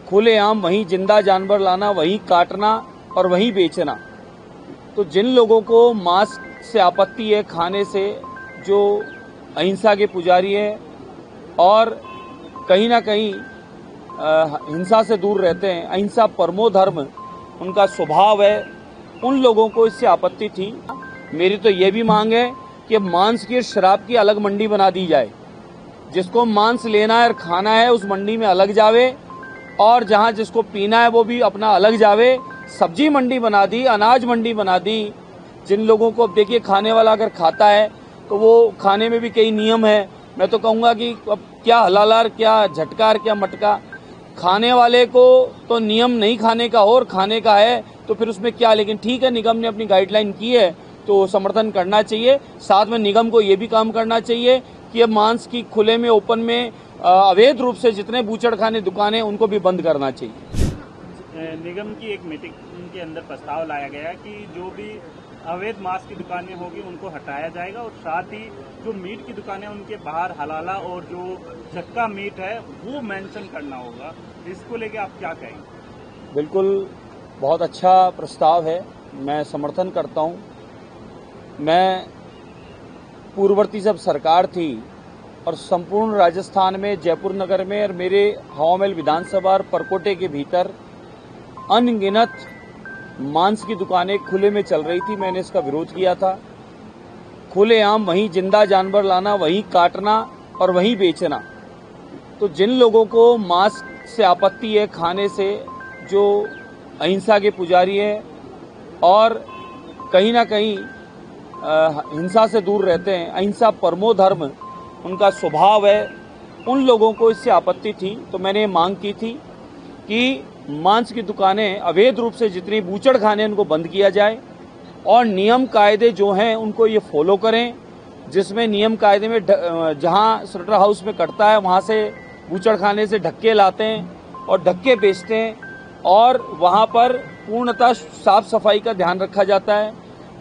खुलेआम वहीं जिंदा जानवर लाना, वहीं काटना और वहीं बेचना। तो जिन लोगों को मांस से आपत्ति है खाने से, जो अहिंसा के पुजारी हैं और कहीं ना कहीं हिंसा से दूर रहते हैं, अहिंसा परमो धर्म उनका स्वभाव है, उन लोगों को इससे आपत्ति थी। मेरी तो ये भी मांग है कि मांस की और शराब की अलग मंडी बना दी जाए। जिसको मांस लेना है और खाना है उस मंडी में अलग जावे, और जहां जिसको पीना है वो भी अपना अलग जावे। सब्जी मंडी बना दी, अनाज मंडी बना दी। जिन लोगों को अब देखिए, खाने वाला अगर खाता है तो वो खाने में भी कई नियम है। मैं तो कहूँगा कि अब क्या हलालार, क्या झटकार, क्या मटका। खाने वाले को तो नियम नहीं खाने का और खाने का है तो फिर उसमें क्या। लेकिन ठीक है, निगम ने अपनी गाइडलाइन की है तो समर्थन करना चाहिए। साथ में निगम को ये भी काम करना चाहिए कि अब मांस की खुले में, ओपन में अवैध रूप से जितने बूचड़ खाने दुकानें उनको भी बंद करना चाहिए। निगम की एक मीटिंग के अंदर प्रस्ताव लाया गया कि जो भी अवैध मांस की दुकानें होगी उनको हटाया जाएगा, और साथ ही जो मीट की दुकानें उनके बाहर हलाला और जो चक्का मीट है वो मेंशन करना होगा। इसको लेके आप क्या कहेंगे? बिल्कुल, बहुत अच्छा प्रस्ताव है, मैं समर्थन करता हूं। मैं पूर्ववर्ती जब सरकार थी और संपूर्ण राजस्थान में, जयपुर नगर में और मेरे हवामहल विधानसभा और परकोटे के भीतर अनगिनत मांस की दुकानें खुले में चल रही थी, मैंने इसका विरोध किया था। खुलेआम वहीं जिंदा जानवर लाना, वहीं काटना और वहीं बेचना। तो जिन लोगों को मांस से आपत्ति है खाने से, जो अहिंसा के पुजारी हैं और कहीं ना कहीं हिंसा से दूर रहते हैं, अहिंसा परमो धर्म उनका स्वभाव है, उन लोगों को इससे आपत्ति थी। तो मैंने मांग की थी कि मांस की दुकानें अवैध रूप से जितनी बूचड़ खाने उनको बंद किया जाए, और नियम कायदे जो हैं उनको ये फॉलो करें। जिसमें नियम कायदे में जहां स्लॉटर हाउस में कटता है वहां से बूचड़ खाने से ढक्के लाते हैं और ढक्के बेचते हैं, और वहां पर पूर्णतः साफ सफाई का ध्यान रखा जाता है।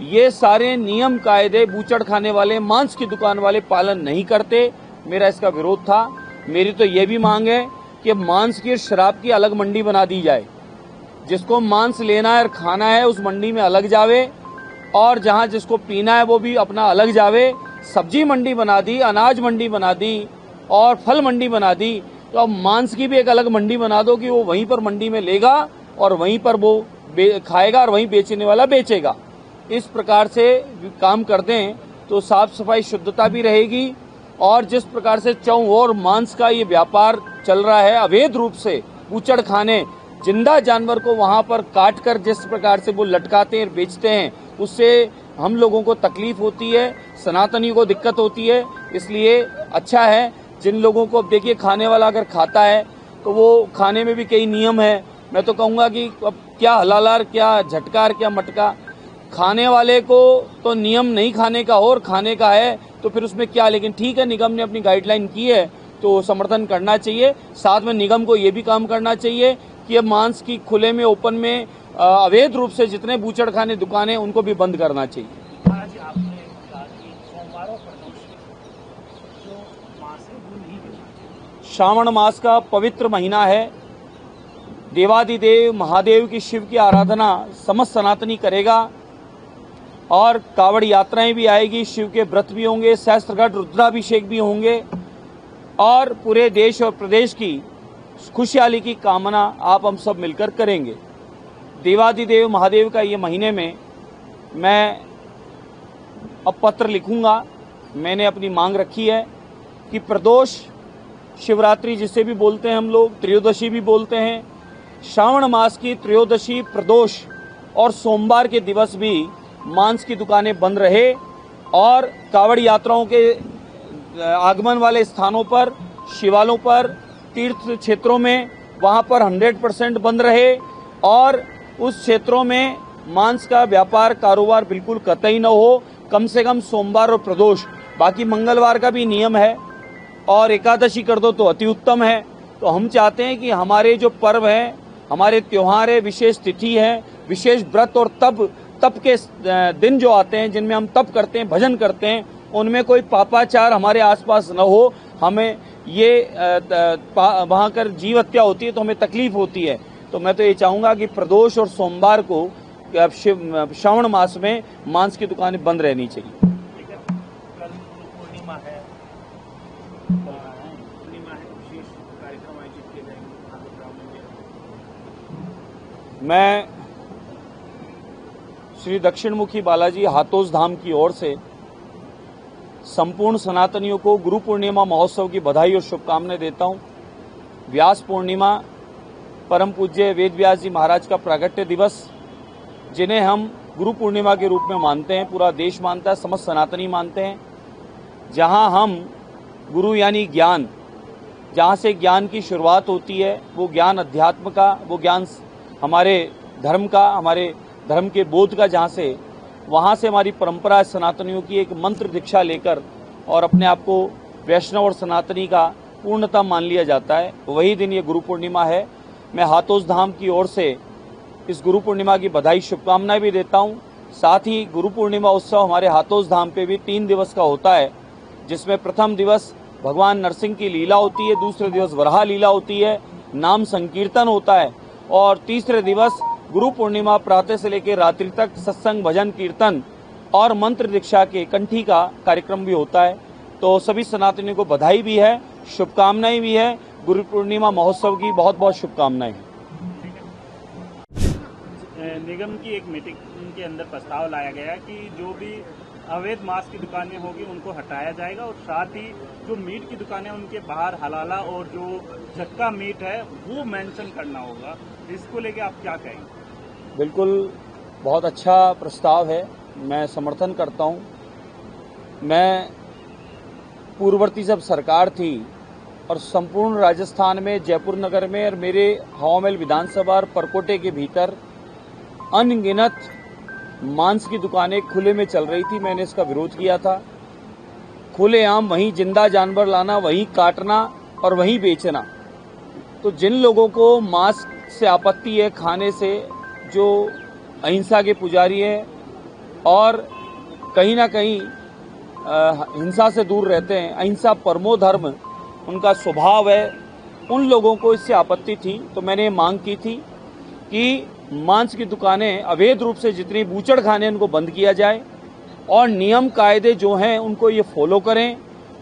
ये सारे नियम कायदे बूचड़ खाने वाले, मांस की दुकान वाले पालन नहीं करते। मेरा इसका विरोध था। मेरी तो ये भी मांग है कि मांस की और शराब की अलग मंडी बना दी जाए। जिसको मांस लेना है और खाना है उस मंडी में अलग जावे, और जहां जिसको पीना है वो भी अपना अलग जावे। सब्जी मंडी बना दी, अनाज मंडी बना दी और फल मंडी बना दी। तो अब मांस की भी एक अलग मंडी बना दो कि वो वहीं पर मंडी में लेगा और वहीं पर वो खाएगा और वहीं बेचने वाला बेचेगा। इस प्रकार से काम कर दें तो साफ सफाई, शुद्धता भी रहेगी। और जिस प्रकार से चौओर मांस का ये व्यापार चल रहा है अवैध रूप से, बूचड़ खाने, जिंदा जानवर को वहां पर काट कर जिस प्रकार से वो लटकाते हैं, बेचते हैं, उससे हम लोगों को तकलीफ होती है, सनातनियों को दिक्कत होती है। इसलिए अच्छा है, जिन लोगों को अब देखिए, खाने वाला अगर खाता है तो वो खाने में भी कई नियम है। मैं तो कहूँगा कि अब क्या हलालार, क्या झटकार, क्या मटका। खाने वाले को तो नियम नहीं खाने का और खाने का है तो फिर उसमें क्या। लेकिन ठीक है, निगम ने अपनी गाइडलाइन की है तो समर्थन करना चाहिए। साथ में निगम को ये भी काम करना चाहिए कि अब मांस की खुले में, ओपन में अवैध रूप से जितने बूचड़ खाने दुकानें उनको भी बंद करना चाहिए। आज आपने कहा कि सोमवार और प्रदोष जो मांस है वो नहीं बेचना चाहिए। श्रावण मास का पवित्र महीना है। देवादिदेव महादेव की, शिव की आराधना समस्त सनातनी करेगा, और कावड़ यात्राएं भी आएगी, शिव के व्रत भी होंगे, सहस्त्रघट रुद्राभिषेक भी होंगे, और पूरे देश और प्रदेश की खुशहाली की कामना आप हम सब मिलकर करेंगे। देवादिदेव महादेव का ये महीने में मैं अब पत्र लिखूंगा। मैंने अपनी मांग रखी है कि प्रदोष, शिवरात्रि जिसे भी बोलते हैं हम लोग, त्रयोदशी भी बोलते हैं, श्रावण मास की त्रयोदशी, प्रदोष और सोमवार के दिवस भी मांस की दुकानें बंद रहे, और कावड़ यात्राओं के आगमन वाले स्थानों पर, शिवालयों पर, तीर्थ क्षेत्रों में, वहां पर 100% बंद रहे, और उस क्षेत्रों में मांस का व्यापार, कारोबार बिल्कुल कतई न हो। कम से कम सोमवार और प्रदोष, बाकी मंगलवार का भी नियम है, और एकादशी कर दो तो अति उत्तम है। तो हम चाहते हैं कि हमारे जो पर्व हैं, हमारे त्योहार है, विशेष तिथि है, विशेष व्रत और तप के दिन जो आते हैं, जिनमें हम तप करते हैं, भजन करते हैं, उनमें कोई पापाचार हमारे आसपास न हो। हमें ये वहाँ कर जीव हत्या होती है तो हमें तकलीफ होती है। तो मैं तो ये चाहूँगा कि प्रदोष और सोमवार को श्रावण मास में मांस की दुकानें बंद रहनी चाहिए। ठीक है, कल गुरु पूर्णिमा है, विशेष कार्यक्रम आयोजित किए जाएंगे। मैं श्री दक्षिणमुखी बालाजी हाथोस धाम की ओर से संपूर्ण सनातनियों को गुरु पूर्णिमा महोत्सव की बधाई और शुभकामनाएं देता हूं। व्यास पूर्णिमा परम पूज्य वेद व्यास जी महाराज का प्रागट्य दिवस, जिन्हें हम गुरु पूर्णिमा के रूप में मानते हैं, पूरा देश मानता है, समस्त सनातनी मानते हैं। जहां हम गुरु यानी ज्ञान, जहां से ज्ञान की शुरुआत होती है, वो ज्ञान अध्यात्म का, वो ज्ञान हमारे धर्म का, हमारे धर्म के बोध का, जहां से वहां से हमारी परंपरा सनातनियों की एक मंत्र दीक्षा लेकर और अपने आप को वैष्णव और सनातनी का पूर्णता मान लिया जाता है। वही दिन ये गुरु पूर्णिमा है। मैं हाथोस धाम की ओर से इस गुरु पूर्णिमा की बधाई शुभकामनाएं भी देता हूं। साथ ही गुरु पूर्णिमा उत्सव हमारे हाथोस धाम पे भी 3 दिवस का होता है, जिसमें प्रथम दिवस भगवान नरसिंह की लीला होती है, दूसरे दिवस वराह लीला होती है, नाम संकीर्तन होता है, और तीसरे दिवस गुरु पूर्णिमा प्रातः से लेकर रात्रि तक सत्संग, भजन, कीर्तन और मंत्र दीक्षा के कंठी का कार्यक्रम भी होता है। तो सभी सनातनियों को बधाई भी है, शुभकामनाएं भी है। गुरु पूर्णिमा महोत्सव की बहुत बहुत शुभकामनाएं हैं। निगम की एक मीटिंग के अंदर प्रस्ताव लाया गया कि जो भी अवैध मांस की दुकानें होगी उनको हटाया जाएगा, और साथ ही जो मीट की दुकानें उनके बाहर हलाला और जो चक्का मीट है वो मेंशन करना होगा। इसको लेके आप क्या कहेंगे? बिल्कुल, बहुत अच्छा प्रस्ताव है, मैं समर्थन करता हूं। मैं पूर्ववर्ती जब सरकार थी और संपूर्ण राजस्थान में, जयपुर नगर में और मेरे हवामहल विधानसभा और परकोटे के भीतर अनगिनत मांस की दुकानें खुले में चल रही थी, मैंने इसका विरोध किया था। खुलेआम वहीं जिंदा जानवर लाना, वहीं काटना और वहीं बेचना। तो जिन लोगों को मांस से आपत्ति है, खाने से, जो अहिंसा के पुजारी हैं और कहीं ना कहीं हिंसा से दूर रहते हैं, अहिंसा परमो धर्म उनका स्वभाव है, उन लोगों को इससे आपत्ति थी। तो मैंने मांग की थी कि मांस की दुकानें अवैध रूप से जितनी बूचड़ खाने उनको बंद किया जाए, और नियम कायदे जो हैं उनको ये फॉलो करें,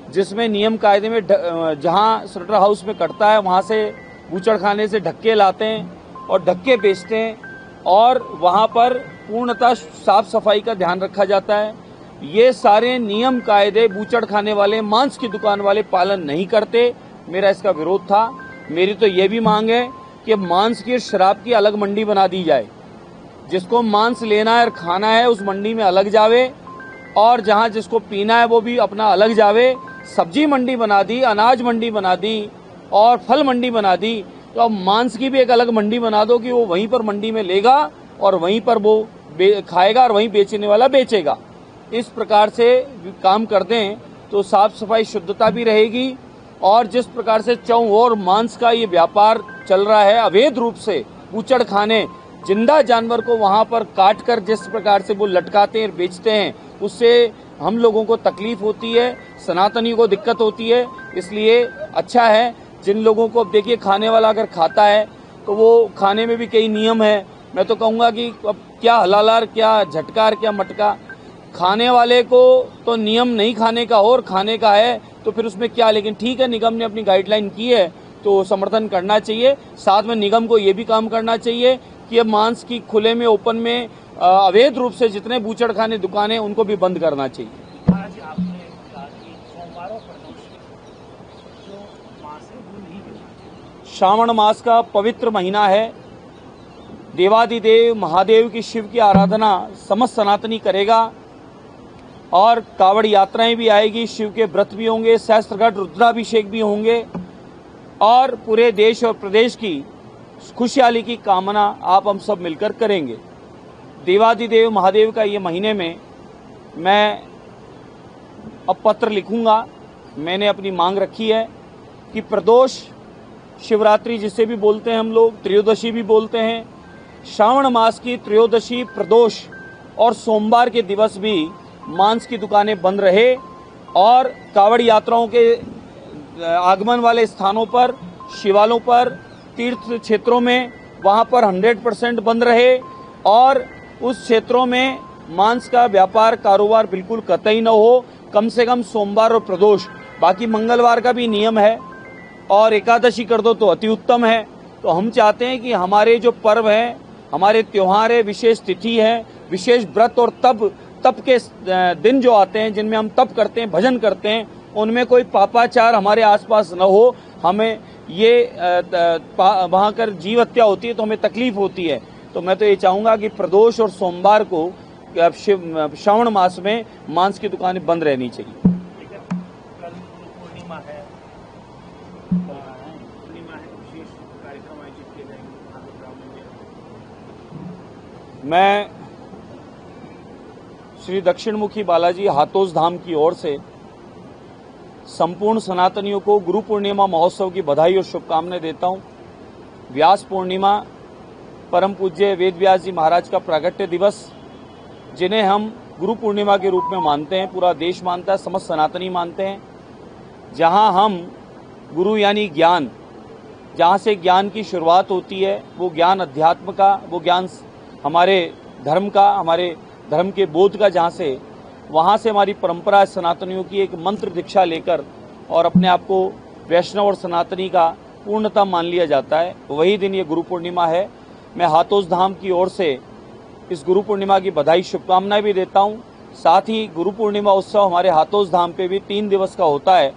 जिसमें नियम कायदे में जहां स्लॉटर हाउस में कटता है वहां से बूचड़ खाने से ढक्के लाते हैं और ढक्के बेचते हैं, और वहां पर पूर्णतः साफ सफाई का ध्यान रखा जाता है। ये सारे नियम कायदे बूचड़ खाने वाले, मांस की दुकान वाले पालन नहीं करते। मेरा इसका विरोध था। मेरी तो ये भी मांग है कि मांस की, शराब की अलग मंडी बना दी जाए। जिसको मांस लेना है और खाना है उस मंडी में अलग जावे, और जहां जिसको पीना है वो भी अपना अलग जावे। सब्जी मंडी बना दी, अनाज मंडी बना दी और फल मंडी बना दी, तो अब मांस की भी एक अलग मंडी बना दो कि वो वहीं पर मंडी में लेगा और वहीं पर वो खाएगा और वहीं बेचने वाला बेचेगा। इस प्रकार से काम कर दें तो साफ सफाई, शुद्धता भी रहेगी। और जिस प्रकार से चौओर मांस का ये व्यापार चल रहा है अवैध रूप से, बूचड़ खाने, जिंदा जानवर को वहां पर काट कर जिस प्रकार से वो लटकाते हैं, बेचते हैं, उससे हम लोगों को तकलीफ होती है, सनातनियों को दिक्कत होती है। इसलिए अच्छा है जिन लोगों को, अब देखिए खाने वाला अगर खाता है तो वो खाने में भी कई नियम है। मैं तो कहूँगा कि अब क्या हलालार, क्या झटकार, क्या मटका, खाने वाले को तो नियम नहीं खाने का और खाने का है, तो फिर उसमें क्या। लेकिन ठीक है, निगम ने अपनी गाइडलाइन की है तो समर्थन करना चाहिए। साथ में निगम को ये भी काम करना चाहिए कि अब मांस की खुले में, ओपन में अवैध रूप से जितने बूचड़ खाने दुकानें उनको भी बंद करना चाहिए। आज आपने कहा कि सोमवार और प्रदोष जो मांस है वो नहीं बेचना। श्रावण मास का पवित्र महीना है। देवादिदेव महादेव की, शिव की आराधना समस्त सनातनी करेगा, और कावड़ यात्राएं भी आएगी, शिव के व्रत भी होंगे, सहस्त्रघट रुद्राभिषेक भी होंगे, और पूरे देश और प्रदेश की खुशहाली की कामना आप हम सब मिलकर करेंगे। देवादिदेव महादेव का ये महीने में मैं अब पत्र लिखूंगा। मैंने अपनी मांग रखी है कि प्रदोष, शिवरात्रि जिसे भी बोलते हैं हम लोग, त्रयोदशी भी बोलते हैं, श्रावण मास की त्रयोदशी, प्रदोष और सोमवार के दिवस भी मांस की दुकानें बंद रहे, और कावड़ यात्राओं के आगमन वाले स्थानों पर, शिवालयों पर, तीर्थ क्षेत्रों में, वहां पर 100% बंद रहे और उस क्षेत्रों में मांस का व्यापार कारोबार बिल्कुल कतई न हो, कम से कम सोमवार और प्रदोष। बाकी मंगलवार का भी नियम है और एकादशी कर दो तो अति उत्तम है। तो हम चाहते हैं कि हमारे जो पर्व हैं, हमारे त्योहार है, विशेष तिथि है, विशेष व्रत और तप के दिन जो आते हैं, जिनमें हम तप करते हैं, भजन करते हैं, उनमें कोई पापाचार हमारे आसपास न हो। हमें ये वहाँ कर जीव हत्या होती है तो हमें तकलीफ होती है। तो मैं तो ये चाहूँगा कि प्रदोष और सोमवार को श्रावण मास में मांस की दुकानें बंद रहनी चाहिए। ठीक है, कल पूर्णिमा है, विशेष कार्यक्रम आयोजित किए जाएंगे। मैं श्री दक्षिणमुखी बालाजी हाथोस धाम की ओर से संपूर्ण सनातनियों को गुरु पूर्णिमा महोत्सव की बधाई और शुभकामनाएं देता हूं। व्यास पूर्णिमा परम पूज्य वेद व्यास जी महाराज का प्रागट्य दिवस, जिन्हें हम गुरु पूर्णिमा के रूप में मानते हैं, पूरा देश मानता है, समस्त सनातनी मानते हैं। जहां हम गुरु यानी ज्ञान, जहां से ज्ञान की शुरुआत होती है, वो ज्ञान अध्यात्म का, वो ज्ञान हमारे धर्म का, हमारे धर्म के बोध का, जहां से वहां से हमारी परंपरा सनातनियों की एक मंत्र दीक्षा लेकर और अपने आप को वैष्णव और सनातनी का पूर्णतः मान लिया जाता है। वही दिन ये गुरु पूर्णिमा है। मैं हाथोस धाम की ओर से इस गुरु पूर्णिमा की बधाई शुभकामनाएं भी देता हूं। साथ ही गुरु पूर्णिमा उत्सव हमारे हाथोस धाम पे भी 3 दिवस का होता है,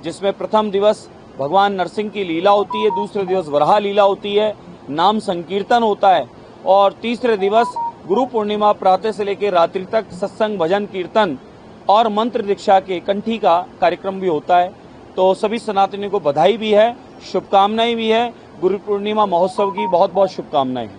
जिसमें प्रथम दिवस भगवान नरसिंह की लीला होती है, दूसरे दिवस वराह लीला होती है, नाम संकीर्तन होता है और तीसरे दिवस गुरु पूर्णिमा प्रातः से लेकर रात्रि तक सत्संग, भजन, कीर्तन और मंत्र दीक्षा के कंठी का कार्यक्रम भी होता है। तो सभी सनातनियों को बधाई भी है, शुभकामनाएं भी है। गुरु पूर्णिमा महोत्सव की बहुत बहुत शुभकामनाएं हैं।